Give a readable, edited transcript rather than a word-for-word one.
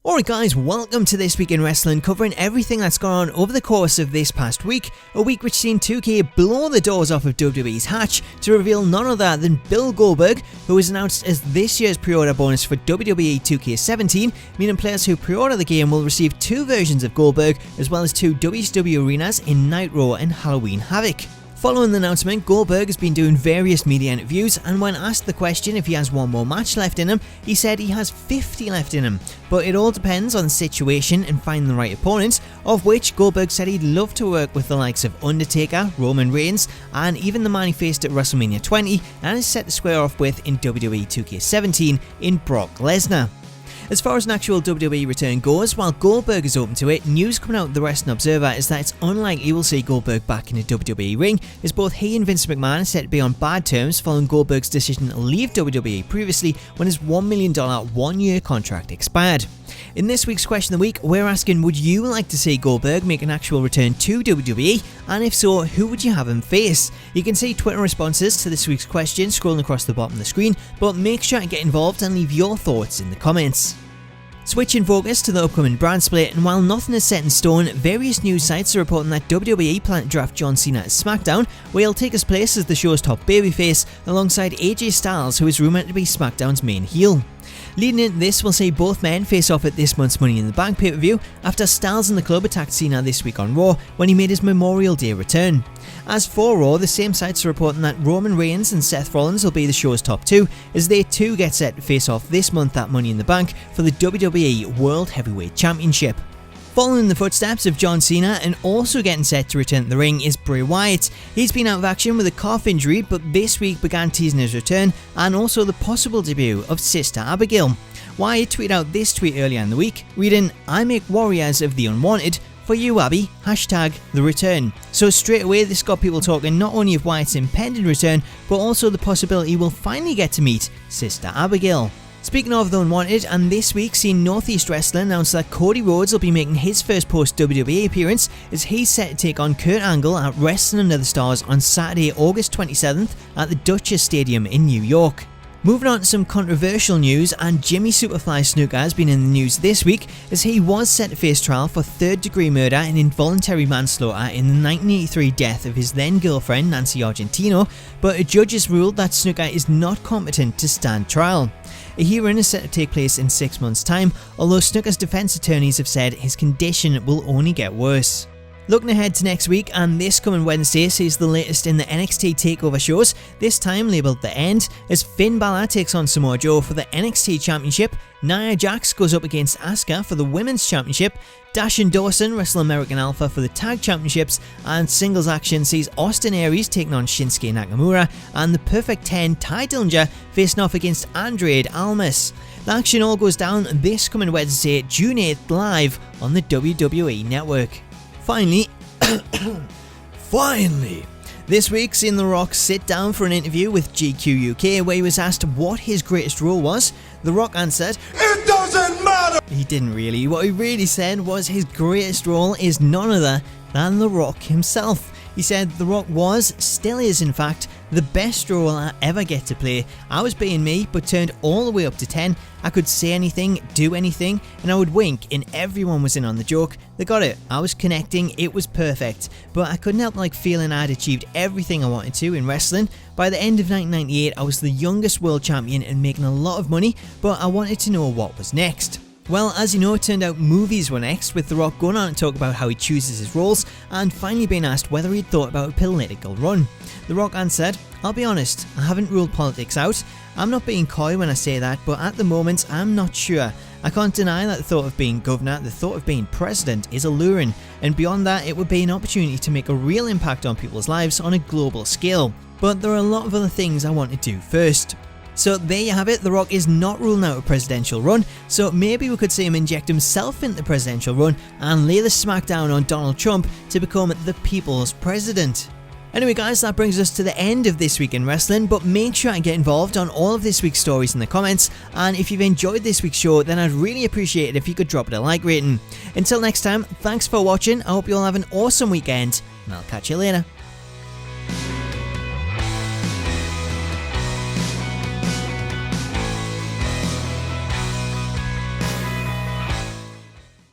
Alright guys, welcome to This Week in Wrestling, covering everything that's gone on over the course of this past week. A week which seen 2K blow the doors off of WWE's hatch to reveal none other than Bill Goldberg, who was announced as this year's pre-order bonus for WWE 2K17, meaning players who pre-order the game will receive 2 versions of Goldberg, as well as 2 WCW arenas in Nitro and Halloween Havoc. Following the announcement, Goldberg has been doing various media interviews, and when asked the question if he has one more match left in him, he said he has 50 left in him. But it all depends on the situation and finding the right opponent, of which Goldberg said he'd love to work with the likes of Undertaker, Roman Reigns, and even the man he faced at WrestleMania 20 and is set to square off with in WWE 2K17 in Brock Lesnar. As far as an actual WWE return goes, while Goldberg is open to it, news coming out of the Wrestling Observer is that it's unlikely we'll see Goldberg back in a WWE ring, as both he and Vince McMahon are set to be on bad terms following Goldberg's decision to leave WWE previously when his $1 million one-year contract expired. In this week's Question of the Week, we're asking, would you like to see Goldberg make an actual return to WWE, and if so, who would you have him face? You can see Twitter responses to this week's question scrolling across the bottom of the screen, but make sure to get involved and leave your thoughts in the comments. Switching focus to the upcoming brand split, and while nothing is set in stone, various news sites are reporting that WWE plan to draft John Cena to SmackDown, where he'll take his place as the show's top babyface, alongside AJ Styles, who is rumoured to be SmackDown's main heel. Leading into this, we'll see both men face off at this month's Money in the Bank pay-per-view, after Styles and the club attacked Cena this week on Raw when he made his Memorial Day return. As for Raw, the same sites are reporting that Roman Reigns and Seth Rollins will be the show's top 2, as they too get set to face off this month at Money in the Bank for the WWE World Heavyweight Championship. Following in the footsteps of John Cena and also getting set to return to the ring is Bray Wyatt. He's been out of action with a calf injury, but this week began teasing his return and also the possible debut of Sister Abigail. Wyatt tweeted out this tweet earlier in the week, reading, "I make warriors of the unwanted. For you, Abby, #the return." So straight away this got people talking not only of Wyatt's impending return, but also the possibility we'll finally get to meet Sister Abigail. Speaking of the unwanted, and this week seen Northeast Wrestling announce that Cody Rhodes will be making his first post-WWE appearance, as he's set to take on Kurt Angle at Wrestling Under the Stars on Saturday, August 27th at the Duchess Stadium in New York. Moving on to some controversial news, and Jimmy Superfly Snuka has been in the news this week, as he was set to face trial for third-degree murder and involuntary manslaughter in the 1983 death of his then-girlfriend Nancy Argentino, but a judge has ruled that Snuka is not competent to stand trial. A hearing is set to take place in 6 months' time, although Snuka's defence attorneys have said his condition will only get worse. Looking ahead to next week, and this coming Wednesday sees the latest in the NXT TakeOver shows, this time labelled The End, as Finn Balor takes on Samoa Joe for the NXT Championship, Nia Jax goes up against Asuka for the Women's Championship, Dash and Dawson wrestle American Alpha for the Tag Championships, and singles action sees Austin Aries taking on Shinsuke Nakamura, and the Perfect 10 Ty Dillinger facing off against Andrade Almas. The action all goes down this coming Wednesday, June 8th, live on the WWE Network. Finally, this week seen The Rock sit down for an interview with GQ UK, where he was asked what his greatest role was. The Rock answered, "It doesn't matter!" He didn't really. What he really said was his greatest role is none other than The Rock himself. He said The Rock was, still is in fact, the best role I ever get to play. I was being me, but turned all the way up to 10. I could say anything, do anything, and I would wink and everyone was in on the joke. They got it. I was connecting, it was perfect. But I couldn't help feeling I'd achieved everything I wanted to in wrestling. By the end of 1998, I was the youngest world champion and making a lot of money, but I wanted to know what was next. Well, as you know, it turned out movies were next, with The Rock going on to talk about how he chooses his roles, and finally being asked whether he'd thought about a political run. The Rock answered, "I'll be honest, I haven't ruled politics out. I'm not being coy when I say that, but at the moment I'm not sure. I can't deny that the thought of being governor, the thought of being president is alluring, and beyond that it would be an opportunity to make a real impact on people's lives on a global scale. But there are a lot of other things I want to do first." So there you have it, The Rock is not ruling out a presidential run, so maybe we could see him inject himself into the presidential run and lay the smackdown on Donald Trump to become the people's president. Anyway guys, that brings us to the end of This Week in Wrestling, but make sure to get involved on all of this week's stories in the comments, and if you've enjoyed this week's show, then I'd really appreciate it if you could drop it a like rating. Until next time, thanks for watching, I hope you all have an awesome weekend, and I'll catch you later.